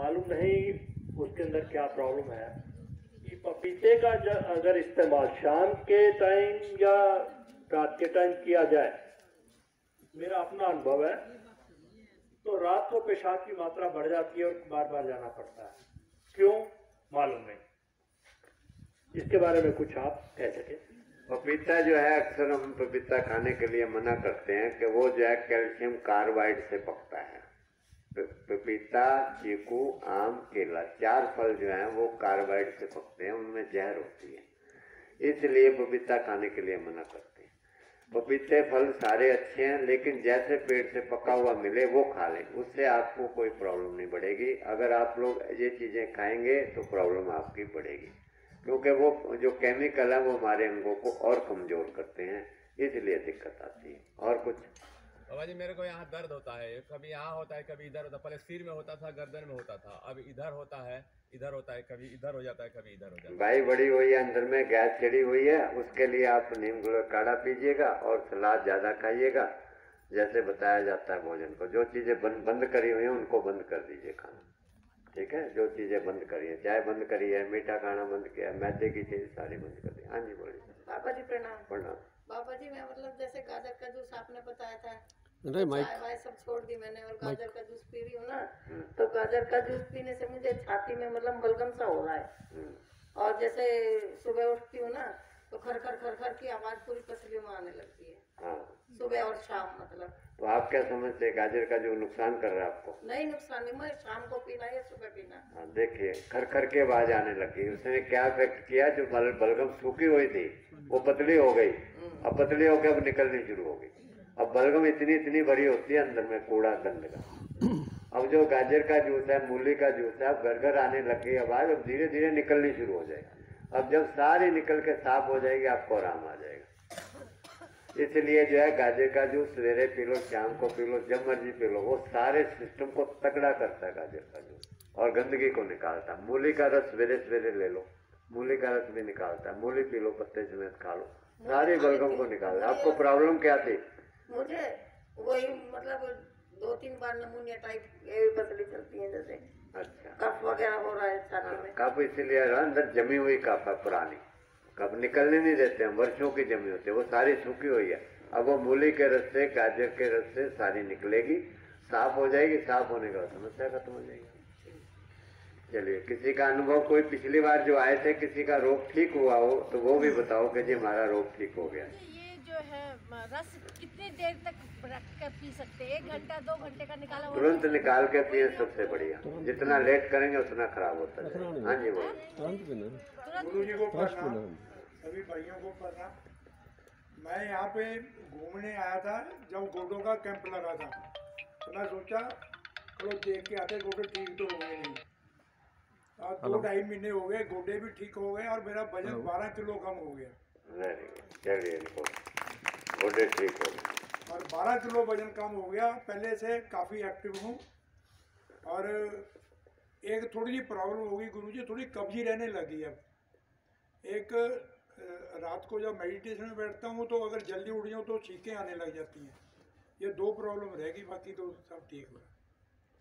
मालूम नहीं उसके अंदर क्या प्रॉब्लम है कि पपीते का अगर इस्तेमाल शाम के टाइम या रात के टाइम किया जाए, मेरा अपना अनुभव है, तो रात को पेशाब की मात्रा बढ़ जाती है और बार बार जाना पड़ता है। क्यों मालूम नहीं, इसके बारे में कुछ आप कह सके। पपीता जो है, अक्सर हम पपीता खाने के लिए मना करते हैं कि वो जो है कैल्शियम कार्बाइड से पकता है। पपीता, चीकू, आम, केला, 4 फल जो हैं वो कार्बाइड से पकते हैं, उनमें जहर होती है, इसलिए पपीता खाने के लिए मना करते हैं। पपीते फल सारे अच्छे हैं, लेकिन जैसे पेड़ से पका हुआ मिले वो खा लें, उससे आपको कोई प्रॉब्लम नहीं बढ़ेगी। अगर आप लोग ये चीज़ें खाएंगे तो प्रॉब्लम आपकी बढ़ेगी, क्योंकि वो जो केमिकल है वो हमारे अंगों को और कमज़ोर करते हैं, इसलिए दिक्कत आती है। और कुछ? बाबा जी, मेरे को यहाँ दर्द होता है, कभी यहाँ होता है, कभी इधर होता है। पहले सिर में होता था, गर्दन में होता था, अब इधर होता है, इधर होता है, कभी इधर हो जाता है, कभी इधर हो जाता है। भाई बड़ी हुई है, अंदर में गैस चढ़ी हुई है, उसके लिए आप नीम काढ़ा पीजिएगा और सलाद ज़्यादा खाइएगा, जैसे बताया जाता है भोजन को। जो चीज़ें बंद करी हुई हैं उनको बंद कर दीजिए खाना, ठीक है? जो चीज़ें बंद करी है, चाय बंद करी है, मीठा खाना बंद किया है, मैदे की चीज़ सारी बंद कर दी। हाँ जी बोलिए। बाबा जी प्रणाम। प्रणाम। बाबा जी, मैं मतलब जैसे गाजर का जूस आपने बताया था, नहीं, माइक चाय वाय सब छोड़ दी मैंने और गाजर का जूस पी रही हूँ ना, तो गाजर का जूस पीने से मुझे छाती में मतलब बलगम सा हो रहा है, और जैसे सुबह उठती हूँ ना तो खर खर खर खर की आवाज पूरी पसलियों में आने लगती है। हाँ, सुबह और शाम मतलब। तो आप क्या समझते हैं गाजर का जो नुकसान कर रहा है आपको? नहीं नुकसान नहीं, मैं शाम को पीना या सुबह पीना। हाँ, देखिए खर खर के आवाज आने लगी, उसने क्या इफेक्ट किया, जो बलगम सूखी हुई थी वो पतली हो गई, अब पतली होकर अब निकलनी शुरू हो गई। अब बलगम इतनी भरी होती है अंदर में कूड़ा गंद का। अब जो गाजर का जूस है, मूली का जूस है, अब घर घर आने लग गई आवाज, अब धीरे धीरे निकलनी शुरू हो जाएगी। अब जब सारी निकल के साफ हो जाएगी आपको आराम आ जाएगा। इसलिए जो है गाजर का जूस सवेरे पी लो, शाम को पी लो, जब मर्जी पी लो, वो सारे सिस्टम को तगड़ा करता है गाजर का जूस और गंदगी को निकालता है। मूली का रस सवेरे सवेरे ले लो, मूली का रस भी निकालता है, मूली पी लो, पत्ते समेत खा लो, सारी बलगम को निकालता है। आपको प्रॉब्लम क्या थी? मुझे वही मतलब 2-3 बार नमूनिया टाइप पसली चलती है, जैसे अच्छा, कफ वगैरह हो रहा है छाती में। कफ इसलिए अंदर जमी हुई कफ है पुरानी, कफ निकलने नहीं देते हैं, वर्षों की जमी होती है, वो सारी सूखी हुई है। अब वो मूली के रस से, गाजर के रस से सारी निकलेगी, साफ हो जाएगी, साफ होने के बाद समस्या खत्म हो जाएगी। चलिए, किसी का अनुभव, कोई पिछली बार जो आए थे किसी का रोग ठीक हुआ हो तो वो भी बताओ कि जी हमारा रोग ठीक हो गया। ये जो है रस कितनी देर तक रख कर पी सकते हैं? 1 घंटा 2 घंटे का निकाला हुआ तुरंत निकाल के पिए, सबसे बढ़िया। जितना लेट करेंगे उतना खराब होता है। हाँ जी बोलो। तुरंत पीना, गुरु जी को तुरंत प्रणाम, पीना। सभी भाइयों को प्रणाम। मैं यहाँ पे घूमने आया था जब गोडों का कैंप लगा था, तो मैं सोचा चलो देख के आते, गोडे ठीक तो हो गए नहीं। और 2-2.5 महीने हो गए, गोडे भी ठीक हो गए और मेरा वजन 12 किलो कम हो गया। चलिए, गोडे ठीक हो गए और 12 किलो वजन कम हो गया। पहले से काफ़ी एक्टिव हूँ। और एक थोड़ी सी प्रॉब्लम हो गई गुरुजी, थोड़ी कब्जी रहने लगी। अब एक रात को जब मेडिटेशन में बैठता हूँ तो अगर जल्दी उठ जाऊँ तो छींकें आने लग जाती हैं। ये 2 प्रॉब्लम रहेगी, बाकी तो सब ठीक हुआ।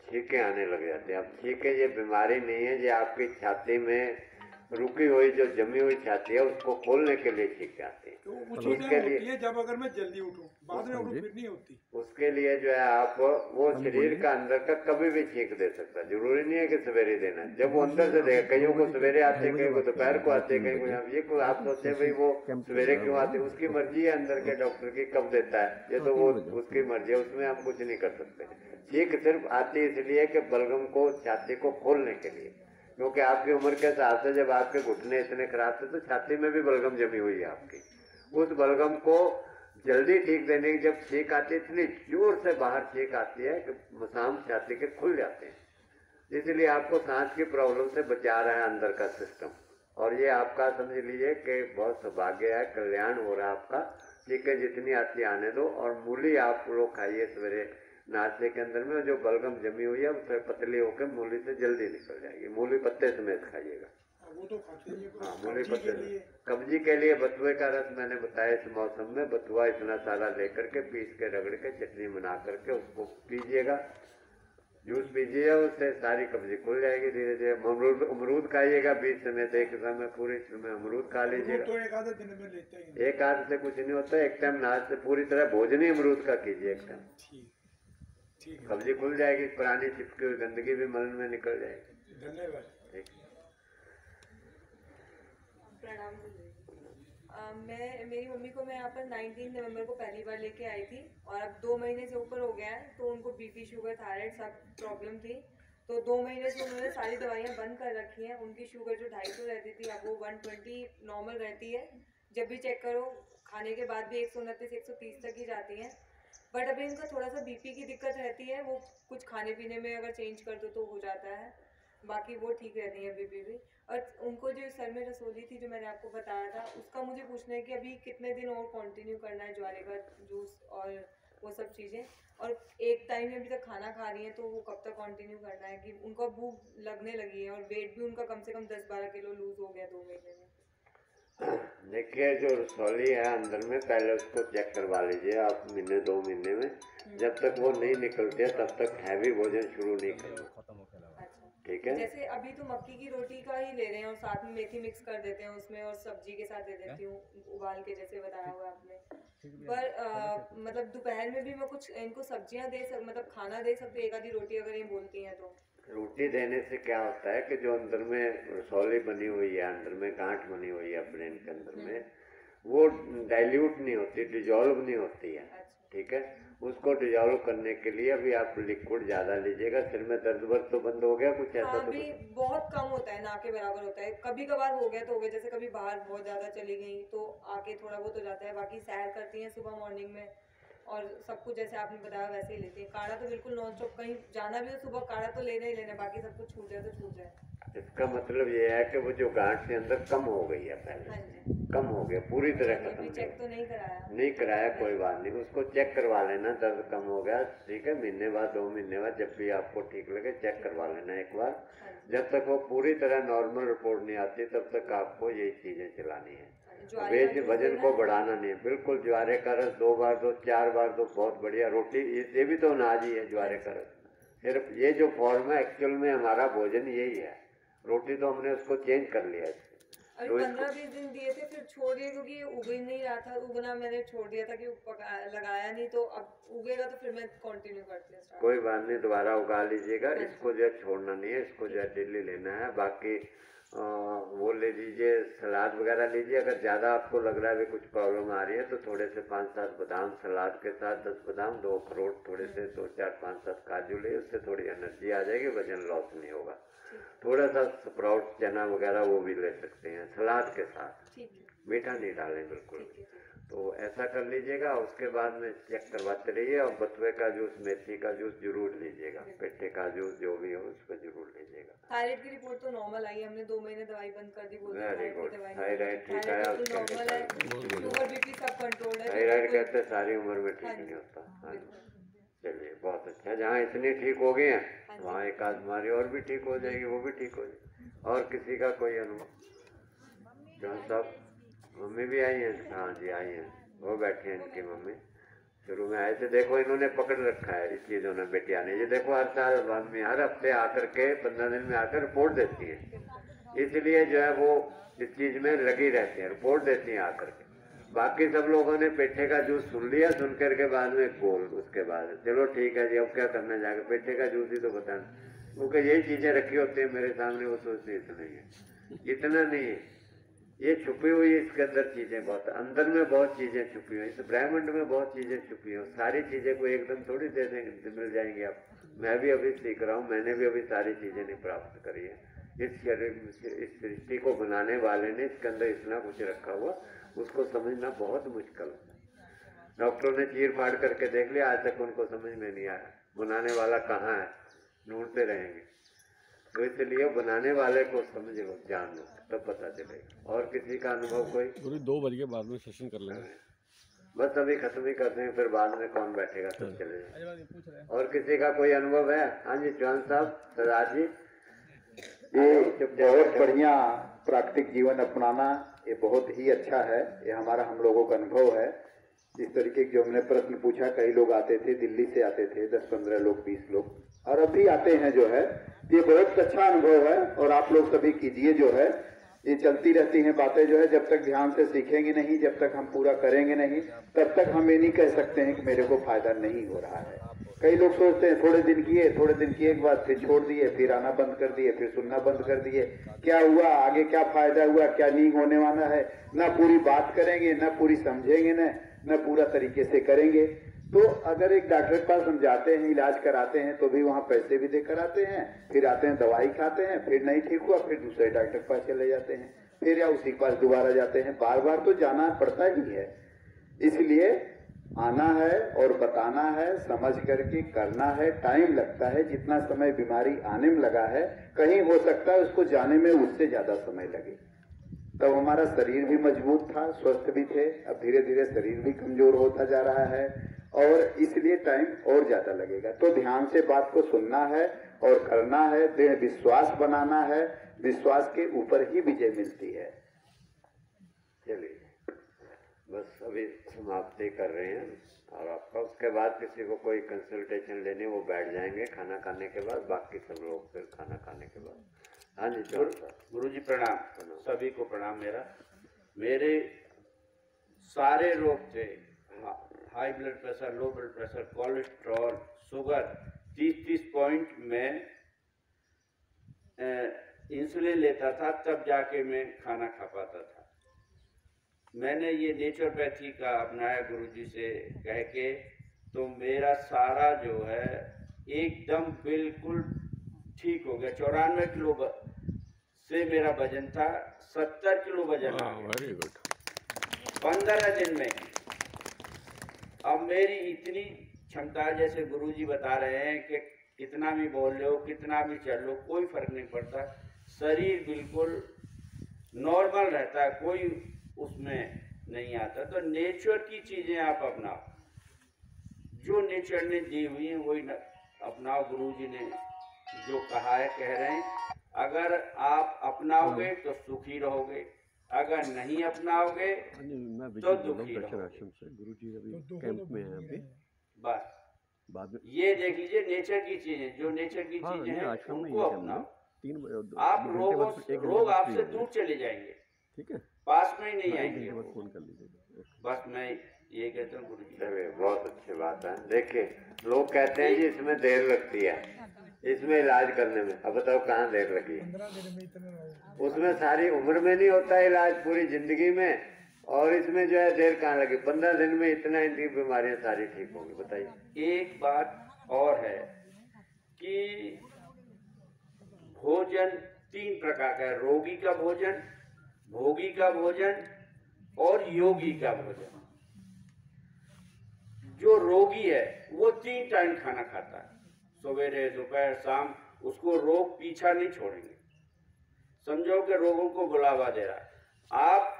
छींकें आने लग जाती हैं। अब छींकें ये बीमारी नहीं है, ये आपकी छाती में रुकी हुई जो जमी हुई छाती है उसको खोलने के लिए छींकें आती है। तो उसी टाइम होती है जब अगर मैं जल्दी उठूं, बाद में उठूं फिर नहीं होती। उसके लिए जो है आप वो शरीर का अंदर का कभी भी छींक दे सकता है, जरूरी नहीं है कि सवेरे देना। जब वो अंदर से देगा, कईयों को सवेरे आते हैं, कईयों को दोपहर को आते हैं, कहीं को ये कोई आप सोचते हैं भाई वो सवेरे क्यों आते हैं, उसकी मर्जी है अंदर के डॉक्टर की कब देता है, ये तो वो उसकी मर्जी है, उसमें हम कुछ नहीं कर सकते। छींक सिर्फ आती इसलिए कि बलगम को, छाती को खोलने के लिए, क्योंकि आपकी उम्र के हिसाब से जब आपके घुटने इतने खराब थे तो छाती में भी बलगम जमी हुई है आपकी। उस बलगम को जल्दी ठीक देने की जब छींक आती है, इतनी जोर से बाहर छींक आती है कि मसाम छाती के खुल जाते हैं। इसलिए आपको सांस की प्रॉब्लम से बचा रहा है अंदर का सिस्टम। और ये आपका समझ लीजिए कि बहुत सौभाग्य है, कल्याण हो रहा है आपका। छींकें जितनी आती आने दो। और मूली आप लोग खाइए सवेरे नाश्ते के अंदर में, जो बलगम जमी हुई है उससे पतली होकर मूली से जल्दी निकल जाएगी। मूली पत्ते समेत खाइएगा। वो तो खाते ही हैं। हाँ, मूली पत्ते। कब्जी के लिए बथुए का रस मैंने बताया, इस मौसम में बथुआ इतना सारा लेकर के पीस के रगड़ के चटनी बना करके उसको पीजिएगा। जूस पीजिए, उससे सारी कब्जी खुल जाएगी धीरे धीरे। अमरूद खाइएगा बीच में, तो एक समय पूरी समय अमरूद खा लीजिएगा। तो एक आधे दिन में लेते ही एक आध से कुछ नहीं होता, एक टाइम नाच से पूरी तरह भोजन ही अमरूद का कीजिए एक टाइम। ठीक है, कब्जी खुल जाएगी, पुरानी चिपकी हुई गंदगी भी मल में निकल जाएगी। धन्यवाद। ठीक। प्रणाम। मेरी मम्मी को मैं यहाँ पर 19 नवंबर को पहली बार लेके आई थी और अब 2 महीने से ऊपर हो गया है, तो उनको बीपी, शुगर, थायराइड सब प्रॉब्लम थी। तो 2 महीने से उन्होंने सारी दवाइयाँ बंद कर रखी हैं। उनकी शुगर जो 250 रहती थी अब वो 120 नॉर्मल रहती है। जब भी चेक करो खाने के बाद भी 129 130 तक ही जाती हैं। बट अभी उनका थोड़ा सा बीपी की दिक्कत रहती है, वो कुछ खाने पीने में अगर चेंज कर दो तो हो जाता है, बाकी वो ठीक रहती है बीपी भी। और उनको जो सर में रसोली थी जो मैंने आपको बताया था, उसका मुझे पूछना है कि अभी कितने दिन और कंटिन्यू करना है ज्वारे का जूस और वो सब चीज़ें, और एक टाइम में अभी तक खाना खा रही हैं तो वो कब तक कंटिन्यू करना है, कि उनको भूख लगने लगी है और वेट भी उनका कम से कम 10-12 किलो लूज हो गया 2 महीने में। देखिए, जो रसौली है अंदर में, पहले उसको चेक करवा लीजिए आप 1-2 महीने में। जब तक वो नहीं निकलते तब तक हैवी भोजन शुरू नहीं करना, ठीक है। जैसे अभी तो मक्की की रोटी का ही ले रहे हैं और साथ में मेथी मिक्स कर देते हैं उसमें और सब्जी के साथ दे देती हूँ उबाल के, जैसे बताया हुआ आपने। पर मतलब दोपहर में भी मैं कुछ इनको सब्जियां मतलब खाना दे सकती हूँ, एक आधी रोटी अगर ये बोलती हैं तो। रोटी देने से क्या होता है कि जो अंदर में रसौली बनी हुई है, अंदर में गांठ बनी हुई है ब्रेन के अंदर में, वो डाइल्यूट नहीं होती, डिजॉल्व नहीं होती है, ठीक है। उसको डिजॉल्व करने के लिए अभी आप लिक्विड ज्यादा लीजिएगा। सिर में दर्द वर्द तो बंद हो गया कुछ ऐसा? हाँ, अभी बहुत कम होता है, ना के बराबर होता है। कभी कभार हो गया तो हो गया, जैसे कभी बाहर बहुत ज्यादा चली गई तो आके थोड़ा बहुत हो जाता है। बाकी सैर करती हैं सुबह मॉर्निंग में और सब कुछ जैसे आपने बताया वैसे ही लेती है। काढ़ा तो बिल्कुल नॉन स्टॉप, कहीं जाना भी हो सुबह काढ़ा तो लेना ही लेना, बाकी सब कुछ छूट जाए तो छूट जाए। इसका मतलब ये है कि वो जो गांठ के अंदर कम हो गई है, पहले कम हो गया, पूरी तरह खत्म चेक तो नहीं कराया? नहीं कराया, कोई बात नहीं, उसको चेक करवा लेना। दर्द कम हो गया, ठीक है, महीने बाद 2 महीने बाद जब भी आपको ठीक लगे चेक करवा लेना एक बार। जब तक वो पूरी तरह नॉर्मल रिपोर्ट नहीं आती तब तक आपको यही चीजें चलानी है। वजन को बढ़ाना नहीं है, बिल्कुल। ज्वारे का रस 2 बार दो, 4 बार दो, बहुत बढ़िया। रोटी ये भी तो अनाज ही है, ज्वारे का रस। सिर्फ ये जो फॉर्म है एक्चुअल में हमारा भोजन यही है। रोटी तो हमने उसको चेंज कर लिया है। अभी 15-20 दिन दिए थे, फिर छोड़ दिए क्योंकि उग ही नहीं रहा था। उगना मैंने छोड़ दिया था कि लगाया नहीं, तो अब उगेगा तो फिर मैं कंटिन्यू करती हूँ। कोई बात नहीं, दोबारा उगा लीजिएगा। इसको जो है छोड़ना नहीं है, इसको जो है डेली लेना है। बाकी वो ले लीजिए, सलाद वगैरह लीजिए। अगर ज़्यादा आपको लग रहा है भी कुछ प्रॉब्लम आ रही है तो थोड़े से 5-7 बादाम सलाद के साथ, 10 बादाम, 2 अखरोट, थोड़े से 2-4, 5-7 काजू ले, उससे थोड़ी एनर्जी आ जाएगी, वजन लॉस नहीं होगा। थोड़ा सा स्प्राउट, चना वगैरह वो भी ले सकते हैं सलाद के साथ, मीठा नहीं डालें बिल्कुल। तो ऐसा कर लीजिएगा। उसके बाद में चेक करवाते रहिए और बथुए का जूस, मेथी का जूस जरूर लीजिएगा। पेठे का जूस जो भी हो उसको जरूर लीजिएगा। थायराइड की रिपोर्ट तो नॉर्मल आई, हमने 2 महीने दवाई बंद कर दी। वेरी गुड, थायराइड ठीक है, नॉर्मल है, शुगर बीपी सब कंट्रोल है। थायराइड कहते हैं सारी उम्र में ठीक नहीं होता। हाँ, चलिए बहुत अच्छा। जहाँ इतनी ठीक हो गई हैं वहाँ एक आध बीमारी और भी ठीक हो जाएगी, वो भी ठीक हो जाएगी। और किसी का कोई अनुभव? जॉन साहब, मम्मी भी आई हैं? हाँ जी आई हैं, वो बैठी हैं इनकी मम्मी। शुरू में आए थे, देखो इन्होंने पकड़ रखा है इस चीज़ों ने, बेटिया ने। ये देखो हर साल मम्मी हर हफ्ते आकर के 15 दिन में आकर रिपोर्ट देती है, इसलिए जो है वो इस चीज़ में लगी रहती है, रिपोर्ट देती हैं आकर के। बाकी सब लोगों ने पेठे का जूस सुन लिया, सुन कर के बाद में गोल, उसके बाद चलो ठीक है जी अब क्या करना जाएगा, पेठे का जूस ही तो बताना। क्योंकि यही चीज़ें रखी होती हैं मेरे सामने, वो सोचते इतना ही है, इतना नहीं है। ये छुपी हुई इसके अंदर चीज़ें बहुत, अंदर में बहुत चीज़ें छुपी हुई, इस ब्रह्मांड में बहुत चीज़ें छुपी हुई। सारी चीज़ें को एकदम थोड़ी दे देंगे, मिल जाएंगी आप। मैं भी अभी सीख रहा हूँ, मैंने भी अभी सारी चीज़ें नहीं प्राप्त करी है। इस शरीर, इस सृष्टि को बनाने वाले ने इसके अंदर इतना कुछ रखा हुआ, उसको समझना बहुत मुश्किल है। डॉक्टरों ने चीर फाड़ करके देख लिया, आज तक उनको समझ में नहीं आया बनाने वाला कहाँ है, ढूंढते रहेंगे। तो इसलिए बनाने वाले को समझ लो, जान लो, तब पता चलेगा। और किसी का अनुभव कोई? पूरी 2 बज के बाद में सेशन कर लेंगे, बस अभी खत्म ही करते हैं, फिर बाद में कौन बैठेगा, सब चले जाए। और किसी का कोई अनुभव है? हाँ जी चौहान साहब, सरदार जी। ये बहुत बढ़िया प्राकृतिक जीवन अपनाना, ये बहुत ही अच्छा है। ये हमारा, हम लोगों का अनुभव है। जिस तरीके की जो हमने प्रश्न पूछा, कई लोग आते थे, दिल्ली से आते थे, 10-15 लोग, 20 लोग, और अभी आते हैं जो है, ये बहुत अच्छा अनुभव है। और आप लोग सभी कीजिए जो है, ये चलती रहती हैं बातें जो है, जब तक ध्यान से सीखेंगे नहीं, जब तक हम पूरा करेंगे नहीं, तब तक हम ये नहीं कह सकते हैं कि मेरे को फायदा नहीं हो रहा है। कई लोग सोचते हैं थोड़े दिन किए के बाद फिर छोड़ दिए, फिर आना बंद कर दिए, फिर सुनना बंद कर दिए। क्या हुआ आगे, क्या फायदा हुआ, क्या नहीं होने वाला है, ना पूरी बात करेंगे, ना पूरी समझेंगे, न पूरा तरीके से करेंगे। तो अगर एक डॉक्टर के पास हम जाते हैं, इलाज कराते हैं, तो भी वहाँ पैसे भी देकर आते हैं, फिर आते हैं दवाई खाते हैं, फिर नहीं ठीक हुआ फिर दूसरे डॉक्टर के पास चले जाते हैं, फिर या उसी के पास दोबारा जाते हैं। बार बार तो जाना पड़ता ही है। इसलिए आना है और बताना है, समझ करके करना है। टाइम लगता है, जितना समय बीमारी आने में लगा है, कहीं हो सकता है उसको जाने में उससे ज्यादा समय लगे। तब हमारा शरीर भी मजबूत था, स्वस्थ भी थे। अब धीरे धीरे शरीर भी कमजोर होता जा रहा है और इसलिए टाइम और ज्यादा लगेगा। तो ध्यान से बात को सुनना है और करना है, दृढ़ विश्वास बनाना है। विश्वास के ऊपर ही विजय मिलती है। चलिए बस अभी समाप्ति कर रहे हैं और आपका उसके बाद किसी को कोई कंसल्टेशन लेने वो बैठ जाएंगे खाना खाने के बाद, बाकी सब लोग फिर खाना खाने के बाद। हाँ जी गुरु जी प्रणाम, सभी को प्रणाम। मेरे सारे रोग थे, high blood pressure, low blood pressure, cholesterol, sugar, 30 point में इंसुलिन लेता था, तब जाके मैं खाना खा पाता था। मैंने ये नेचुरोपैथी का अपनाया गुरुजी से कह के, तो मेरा सारा जो है एकदम बिल्कुल ठीक हो गया। 94 किलो से मेरा वजन था, 70 किलो वजन आ गया। Very good. 15 दिन में। अब मेरी इतनी क्षमता है, जैसे गुरुजी बता रहे हैं कि कितना भी बोल लो, कितना भी चल लो, कोई फर्क नहीं पड़ता। शरीर बिल्कुल नॉर्मल रहता है, कोई उसमें नहीं आता। तो नेचर की चीजें आप अपनाओ, जो नेचर ने दी हुई है वही अपनाओ। गुरुजी ने जो कहा है कह रहे हैं, अगर आप अपनाओगे तो सुखी रहोगे, अगर नहीं अपनाओगे तो दुखी रहोगे। गुरु जी अभी कैंप में है अभी, बस बाद में ये देख लीजिए नेचर की चीजें, जो नेचर की चीजें हैं उनको अपनाओ। आप रोग आपसे दूर चले जाएंगे, ठीक है, पास में ही नहीं आएंगे। फोन कर लीजिएगा। बस मैं ये कहता हूँ गुरु जी। चलिए बहुत अच्छी बात है। देखिए लोग कहते हैं जी इसमें देर लगती है, इसमें इलाज करने में। अब बताओ कहाँ देर लगी? उसमें सारी उम्र में नहीं होता इलाज, पूरी जिंदगी में। और इसमें जो है देर कहाँ लगी? 15 दिन में इतना इनकी बीमारियां सारी ठीक होंगी। बताइए। एक बात और है कि भोजन 3 प्रकार का है, रोगी का भोजन, भोगी का भोजन और योगी का भोजन। जो रोगी है वो 3 टाइम खाना खाता है, सवेरे, दोपहर, शाम। उसको रोग पीछा नहीं छोड़ेंगे। समझो कि रोगों को बुलावा दे रहा है आप।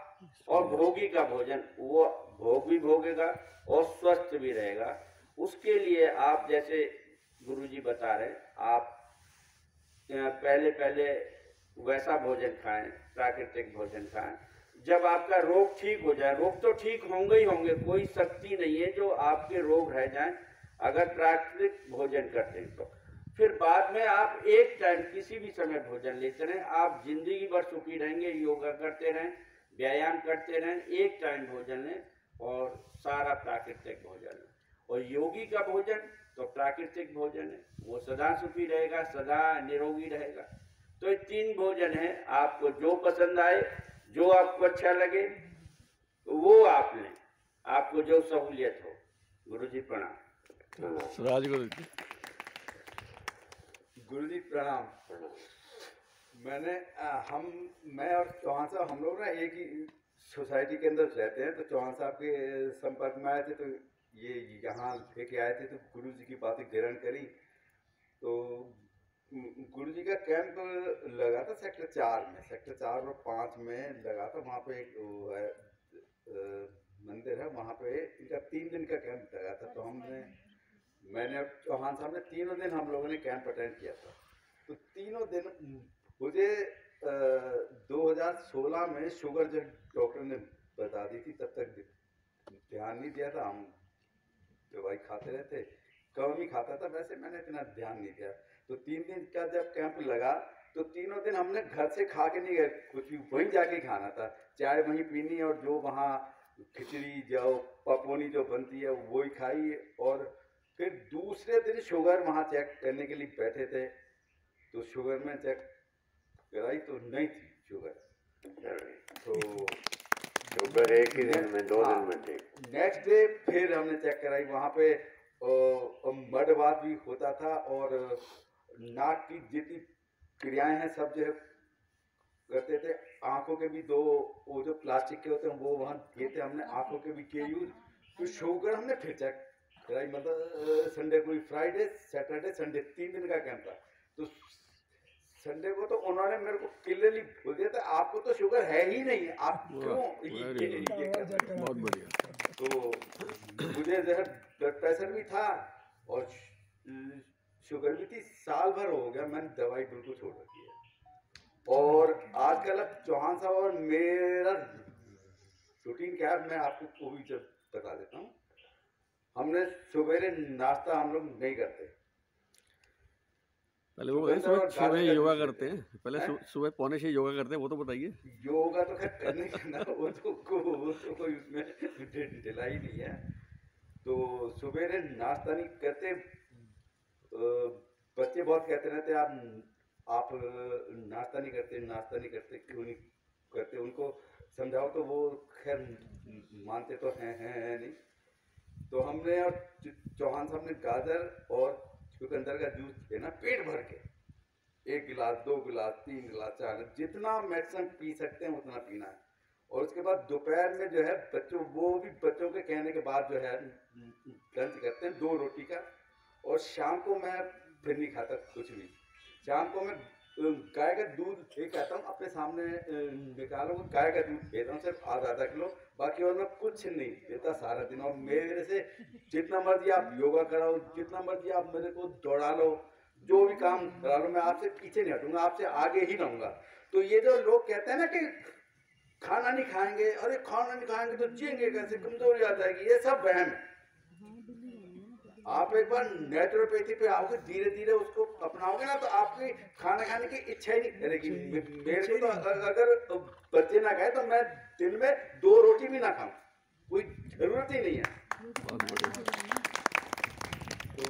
और भोगी का भोजन, वो भोग भी भोगेगा और स्वस्थ भी रहेगा। उसके लिए आप जैसे गुरुजी बता रहे, आप पहले वैसा भोजन खाएं, प्राकृतिक भोजन खाएं। जब आपका रोग ठीक हो जाए, रोग तो ठीक होंगे ही होंगे, कोई शक्ति नहीं है जो आपके रोग रह जाएं अगर प्राकृतिक भोजन करते हैं तो। फिर बाद में आप एक टाइम किसी भी समय भोजन लेते रहें, आप जिंदगी भर सुखी रहेंगे। योगा करते रहें, व्यायाम करते रहें, एक टाइम भोजन लें और सारा प्राकृतिक भोजन लें। और योगी का भोजन तो प्राकृतिक भोजन है, वो सदा सुखी रहेगा, सदा निरोगी रहेगा। तो ये 3 भोजन है, आपको जो पसंद आए, जो आपको अच्छा लगे वो आप लें, आपको जो सहूलियत हो। गुरु जी प्रणाम। राजगुरु जी। गुरु जी प्रणाम। मैं और चौहान साहब, हम लोग ना एक ही सोसाइटी के अंदर रहते हैं। तो चौहान साहब के संपर्क में आए थे, तो ये यहाँ लेके आए थे, तो गुरु जी की बातें ग्रहण करी। तो गुरु जी का कैंप लगा था सेक्टर 4 में, सेक्टर 4 और 5 में लगा था। वहाँ पे एक वो है मंदिर है, वहाँ पे इनका 3 दिन का कैंप लगा था। तो मैंने चौहान साहब ने 3 दिन हम लोगों ने कैंप अटेंड किया था। तो 3 दिन मुझे 2016 में शुगर जब डॉक्टर ने बता दी थी, तब तक ध्यान नहीं दिया था, हम दवाई खाते रहते। कम ही खाता था, वैसे मैंने इतना ध्यान नहीं दिया। तो 3 दिन का जब कैंप लगा तो तीनों दिन हमने घर से खा के नहीं गए कुछ भी, वहीं जाके खाना था, चाय वहीं पीनी और जो वहाँ खिचड़ी जो पकौनी जो बनती है वही खाई। और फिर दूसरे दिन शुगर वहाँ चेक करने के लिए बैठे थे, तो शुगर में चेक कराई तो नहीं थी शुगर। तो शुगर एक ही दिन में 2 दिन में ठीक। नेक्स्ट डे फिर हमने चेक कराई, वहाँ पे मडवात भी होता था और नाक की जितनी क्रियाएं हैं सब जो है करते थे। आंखों के भी 2 वो जो प्लास्टिक के होते हैं वो वहाँ किए थे हमने, आंखों के भी किए यूज। तो शुगर हमने फिर चेक कराई, मतलब संडे को, फ्राइडे सैटरडे संडे 3 दिन का कैंप था। तो संडे को तो उन्होंने मेरे को क्लियरली बोल दिया था आपको तो शुगर है ही नहीं, आप क्यों ये बहुत बढ़िया। तो मुझे जो है ब्लड प्रेशर भी था और शुगर भी थी, साल भर हो गया मैंने दवाई बिल्कुल छोड़ रखी है। और आजकल अब चौहान साहब और मेरा रूटीन क्या है मैं आपको वो भी जब बता देता हूँ। हमने सवेरे नाश्ता हम लोग नहीं करते, पहले वो सुबह 6 बजे योगा करते हैं, पहले सुबह 5:45 योगा करते हैं, वो तो बताइए। योगा तो खैर करने का ना, वो तो कोई उसमें ढिलाई ही नहीं है। तो सवेरे नाश्ता नहीं करते। बच्चे बहुत कहते रहते आप नाश्ता नहीं करते क्यों नहीं करते, उनको समझाओ तो वो खैर मानते तो हैं नहीं। तो हमने और चौहान साहब ने गाजर और चुकंदर का जूस देना पेट भर के, 1 गिलास 2 गिलास 3 गिलास 4 गिलास जितना मैक्सिमम पी सकते हैं उतना पीना है। और उसके बाद दोपहर में जो है बच्चों के कहने के बाद जो है लंच करते हैं 2 रोटी का। और शाम को मैं फिर नहीं खाता कुछ भी, शाम को मैं गाय का दूध एक आता हूँ अपने सामने निकालो, गाय का दूध देता हूँ सिर्फ आधा किलो, बाकी और मैं कुछ नहीं देता सारा दिन। और मेरे से जितना मर्जी आप योगा कराओ, जितना मर्जी आप मेरे को दौड़ा लो, जो भी काम करा लो, मैं आपसे पीछे नहीं हटूंगा, आपसे आगे ही रहूंगा। तो ये जो लोग कहते हैं ना कि खाना नहीं खाएंगे, अरे खाना नहीं खाएंगे तो जिएंगे कैसे, कमजोरी आ जाएगी, ये सब वहम है। आप एक बार नेचुरोपैथी पे आओगे, धीरे धीरे उसको अपनाओगे ना तो आपकी खाना खाने की इच्छा ही नहीं करेगी। मेरे को तो अगर बच्चे ना खाए तो मैं दिन में 2 रोटी भी ना खाऊं, कोई जरूरत ही नहीं है। तो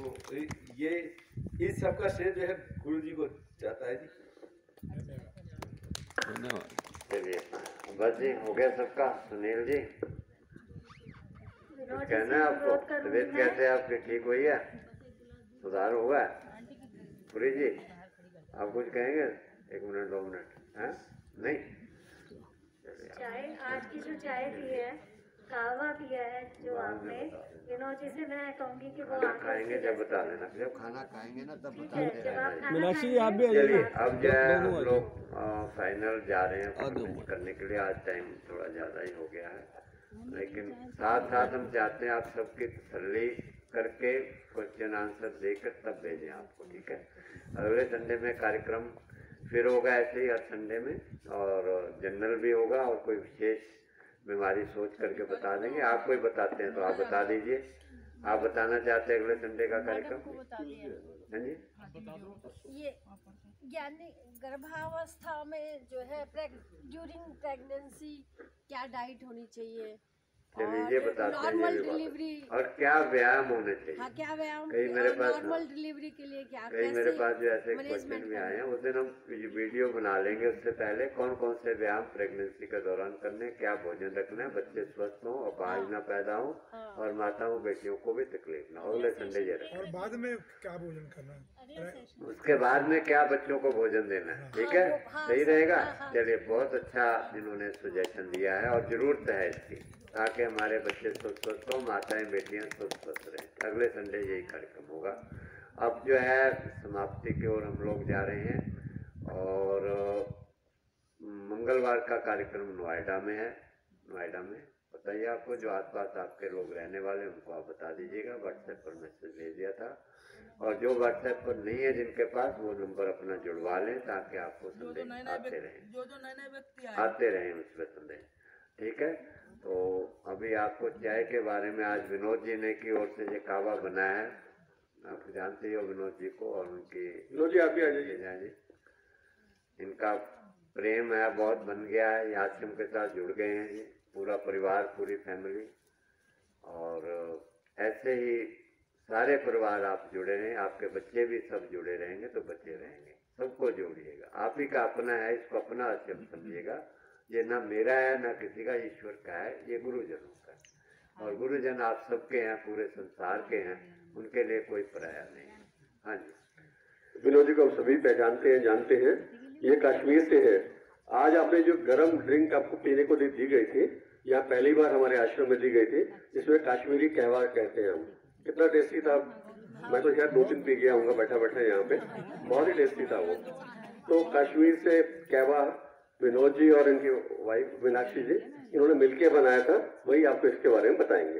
ये इस सब का श्रेय जो है गुरु जी को जाता है जी। धन्यवाद। चलिए बस जी, हो गया सबका। सुनील जी कुछ कहना है आपको? तबीयत कैसे आपकी ठीक हुई है, सुधार हुआ है? पुरी जी आप कुछ कहेंगे? 1 मिनट 2 मिनट है नहीं? चाय, आज की जो चाय पी है, कावा पिया है जो आपने, विनोद जी से मैं कहूँगी कि वो खाना खाएंगे जब बता देना, जब खाना खाएंगे ना तब बता देना। मीनाक्षी जी आप भी आ जाइए। अब जो है हम लोग फाइनल जा रहे हैं करने के लिए। आज टाइम थोड़ा ज़्यादा ही हो गया है, लेकिन साथ साथ हम चाहते हैं आप सबकी तसल्ली करके क्वेश्चन आंसर देकर तब भेजें आपको, ठीक है? अगले संडे में कार्यक्रम फिर होगा ऐसे ही हर संडे में, और जनरल भी होगा और कोई विशेष बीमारी सोच करके बता देंगे। आप कोई बताते हैं तो आप बता दीजिए, आप बताना चाहते हैं अगले संडे का कार्यक्रम? हाँ जी, ये यानी गर्भावस्था में जो है ड्यूरिंग प्रेगनेंसी क्या डाइट होनी चाहिए, चलिए ये बताते हैं, नॉर्मल डिलीवरी और क्या व्यायाम होने चाहिए। हाँ, क्या व्यायाम, कई मेरे पास नॉर्मल डिलीवरी के लिए क्या, कई मेरे पास जो ऐसे क्वेश्चन भी आए हैं, उस दिन हम वीडियो बना लेंगे। उससे पहले कौन कौन से व्यायाम प्रेगनेंसी के दौरान करने, क्या भोजन रखना है, बच्चे स्वस्थ हों, अपाहिज ना पैदा हो, और माताओं बेटियों को भी तकलीफ ना हो। अगले संडे ये रखें। और बाद में क्या भोजन करना है, उसके बाद में क्या बच्चों को भोजन देना है, ठीक है? सही रहेगा। चलिए बहुत अच्छा इन्होंने सुजेशन दिया है और जरूरत है इसकी, ताकि हमारे बच्चे स्वस्थ हो, माताएं बेटियां स्वस्थ रहें। अगले संडे यही कार्यक्रम होगा। अब जो है समाप्ति की ओर हम लोग जा रहे हैं, और मंगलवार का कार्यक्रम नोएडा में है। नोएडा में बताइए, आपको जो आसपास आपके लोग रहने वाले उनको आप बता दीजिएगा, व्हाट्सएप पर मैसेज भेज दिया था। और जो व्हाट्सएप पर नहीं है जिनके पास, वो नंबर अपना जुड़वा लें ताकि आपको संदेश आते रहें, आते रहें उसमें संदेश, ठीक है? तो अभी आपको चाय के बारे में आज विनोद जी ने की ओर से ये कावा बनाया है, आप जानते ही हो विनोद जी को और उनकी विनोद जी आप भी आ जाइए जी। इनका प्रेम है बहुत बन गया है, ये आश्रम के साथ जुड़ गए हैं ये पूरा परिवार, पूरी फैमिली। और ऐसे ही सारे परिवार आप जुड़े रहें, आपके बच्चे भी सब जुड़े रहेंगे तो बच्चे रहेंगे। सबको जोड़िएगा, आप ही का अपना है, इसको अपना आश्रम समझिएगा। ये ना मेरा है ना किसी का, ईश्वर का है, ये गुरुजनों का है। और गुरुजन आप सबके हैं, पूरे संसार के हैं, उनके लिए कोई पराया नहीं है। हाँ जी, विनोद जी को हम सभी पहचानते हैं, जानते हैं। ये कश्मीर से है। आज आपने जो गर्म ड्रिंक आपको पीने को दी गई थी, यह पहली बार हमारे आश्रम में दी गई थी, जिसमें कश्मीरी कहवा कहते हैं हम। कितना टेस्टी था, मैं तो शायद 2 दिन पी गया हूँ बैठा बैठा यहाँ पे, बहुत ही टेस्टी था वो। तो कश्मीर से कहवा विनोद जी और इनकी वाइफ मीनाक्षी जी, इन्होंने मिलके बनाया था, वही आपको इसके बारे में बताएंगे।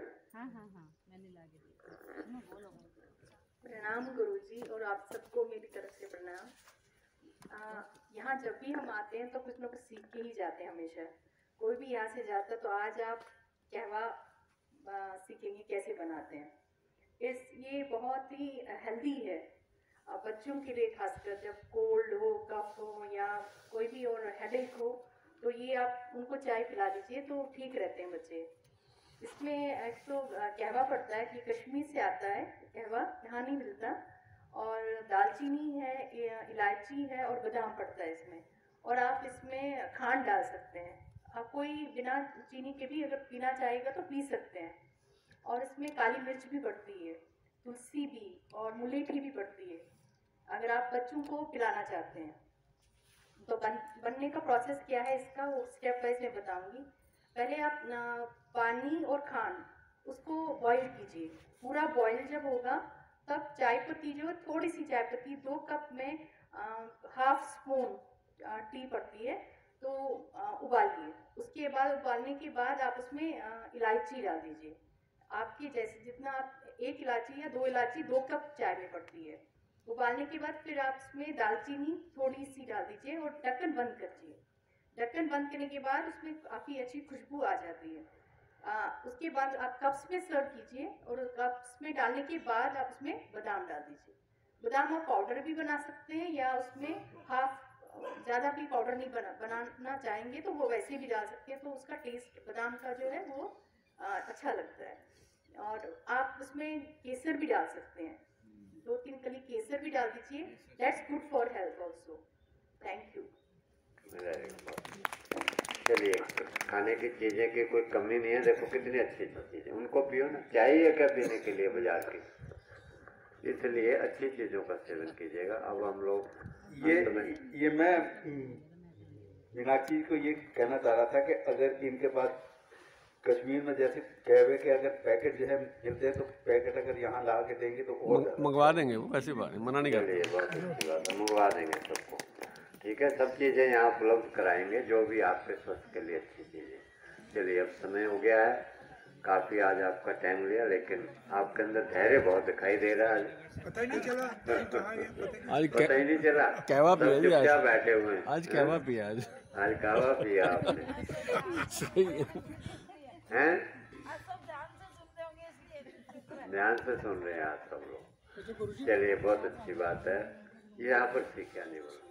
प्रणाम गुरुजी, और आप सबको मेरी तरफ से प्रणाम। यहाँ जब भी हम आते हैं तो कुछ ना कुछ सीख के ही जाते हैं हमेशा। कोई भी यहाँ से जाता तो आज आप कहवा सीखेंगे कैसे बनाते हैं। ये बहुत ही हेल्दी है बच्चों के लिए, खासकर जब कोल्ड हो, कफ हो या कोई भी और हेडेक हो, तो ये आप उनको चाय पिला दीजिए तो ठीक रहते हैं बच्चे। इसमें एक तो कहवा पड़ता है कि कश्मीर से आता है कहवा, यहाँ नहीं मिलता, और दालचीनी है, इलायची है और बादाम पड़ता है इसमें। और आप इसमें खांड डाल सकते हैं, आप कोई बिना चीनी के भी अगर पीना चाहेगा तो पी सकते हैं। और इसमें काली मिर्च भी पड़ती है, तुलसी भी और मुलेठी भी पड़ती है, अगर आप बच्चों को पिलाना चाहते हैं। तो बनने का प्रोसेस क्या है इसका, वो स्टेप वाइज मैं बताऊंगी। पहले आप पानी और खांड उसको बॉईल कीजिए, पूरा बॉईल जब होगा तब चाय पत्ती जो थोड़ी सी चाय पत्ती 2 कप में हाफ स्पून टी पड़ती है तो उबालिए। उसके बाद उबालने के बाद आप उसमें इलायची डाल दीजिए, आपके जैसे जितना आप 1 इलायची या 2 इलायची 2 कप चाय में पड़ती है। उबालने के बाद फिर आप उसमें दालचीनी थोड़ी सी डाल दीजिए और ढक्कन बंद करिए। ढक्कन बंद करने के बाद उसमें काफ़ी अच्छी खुशबू आ जाती है। उसके बाद आप कप्स में सर्व कीजिए और कप्स में डालने के बाद आप उसमें बादाम डाल दीजिए। बादाम आप पाउडर भी बना सकते हैं या उसमें हाफ, ज़्यादा भी पाउडर नहीं बनाना चाहेंगे तो वो वैसे भी डाल सकते हैं, तो उसका टेस्ट बादाम का जो है वो अच्छा लगता है। और आप उसमें केसर भी डाल सकते हैं, 2-3 कली केसर भी डाल दीजिए, that's good for health also. Thank you. चलिए, खाने की चीजें की कोई कमी नहीं है, देखो कितनी अच्छी चीजें, उनको पियो ना, चाहिए क्या पीने के लिए बाजार की, इसलिए अच्छी चीजों का सेवन कीजिएगा। अब हम लोग ये मैं मीनाक्षी को ये कहना चाह रहा था कि अगर इनके पास कश्मीर में जैसे कहवे के अगर पैकेट जो है मिलते हैं तो पैकेट अगर यहाँ ला के देंगे तो और मंगवा देंगे, वो ऐसी बात मना नहीं करते। बहुत अच्छी बात है, मंगवा देंगे सबको, ठीक है, सब चीज़ें यहाँ उपलब्ध कराएंगे जो भी आपके स्वास्थ्य के लिए अच्छी चीज़ें। चलिए, अब समय हो गया है, काफ़ी आज आपका टाइम लिया, लेकिन आपके अंदर धैर्य बहुत दिखाई दे रहा है। पता ही नहीं चला आज पता ही नहीं चला, कहवा पिया जी, क्या बैठे हुए हैं, आज कहवा पिया, आज कहवा पिया आपने, सही हैं? ध्यान से सुन रहे हैं आप सब लोग। चलिए, बहुत अच्छी बात है। यहाँ पर सीखा नहीं बोला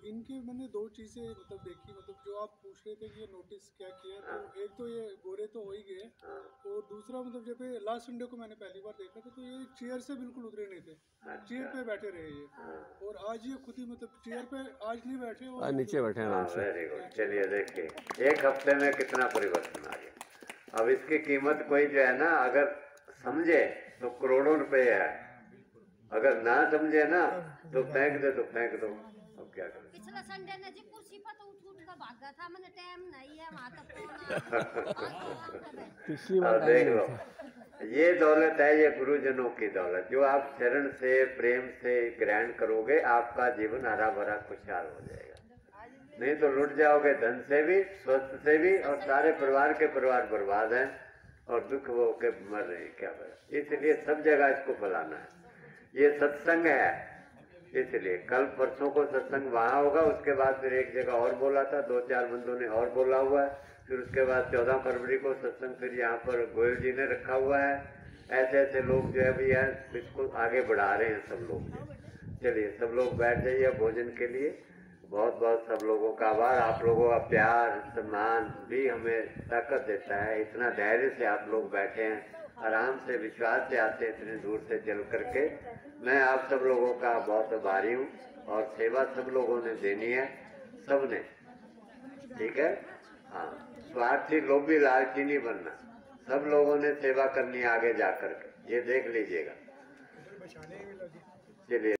इनकी मैंने 2 चीज़ें मतलब देखी, मतलब जो आप पूछ रहे थे कि ये नोटिस क्या किया, तो एक तो ये गोरे तो हो ही गए, और दूसरा मतलब जब लास्ट संडे को मैंने पहली बार देखा था तो ये चेयर से बिल्कुल उतरे नहीं थे, चेयर पे बैठे रहे ये, और आज ये खुद ही मतलब चेयर पे आज नहीं बैठे और आज नीचे बैठे हैं। Very good. चलिए, देखिए 1 हफ्ते में कितना परिवर्तन आ गया। अब इसकी कीमत कोई जो है ना, अगर समझे तो करोड़ों रुपए है, अगर ना समझे ना तो फेंक दे तो फेंक दो। अब क्या करें? पिछला संडे ने जी कुर्सी पर तो उठ कर भागा था, मैंने टाइम नहीं है वहाँ तक पहुंचना। अब देख लो, ये दौलत है, ये गुरुजनों की दौलत, जो आप चरण से प्रेम से ग्रहण करोगे, आपका जीवन हरा भरा खुशहाल हो जाएगा। नहीं तो लुट जाओगे, धन से भी, स्वस्थ से भी, और सारे परिवार के परिवार बर्बाद हैं और दुख वो के मर रहे हैं। क्या करें? इसलिए सब जगह इसको फैलाना है। ये सत्संग है, इसलिए कल परसों को सत्संग वहाँ होगा, उसके बाद फिर एक जगह और बोला था, 2-4 बंदों ने और बोला हुआ है, फिर उसके बाद 14 फरवरी को सत्संग फिर यहाँ पर गोयल जी ने रखा हुआ है, ऐसे ऐसे लोग जो है भैया इसको आगे बढ़ा रहे हैं सब लोग। चलिए सब लोग बैठ जाइए भोजन के लिए। बहुत बहुत सब लोगों का आभार। आप लोगों का प्यार सम्मान भी हमें ताकत देता है। इतना धैर्य से आप लोग बैठे हैं, आराम से विश्वास से आते हैं इतने दूर से चल करके। मैं आप सब लोगों का बहुत आभारी हूँ। और सेवा सब लोगों ने देनी है, सब ने, ठीक है। हाँ, स्वार्थी लोभी लालची नहीं बनना, सब लोगों ने सेवा करनी आगे जा करके, ये देख लीजिएगा। चलिए।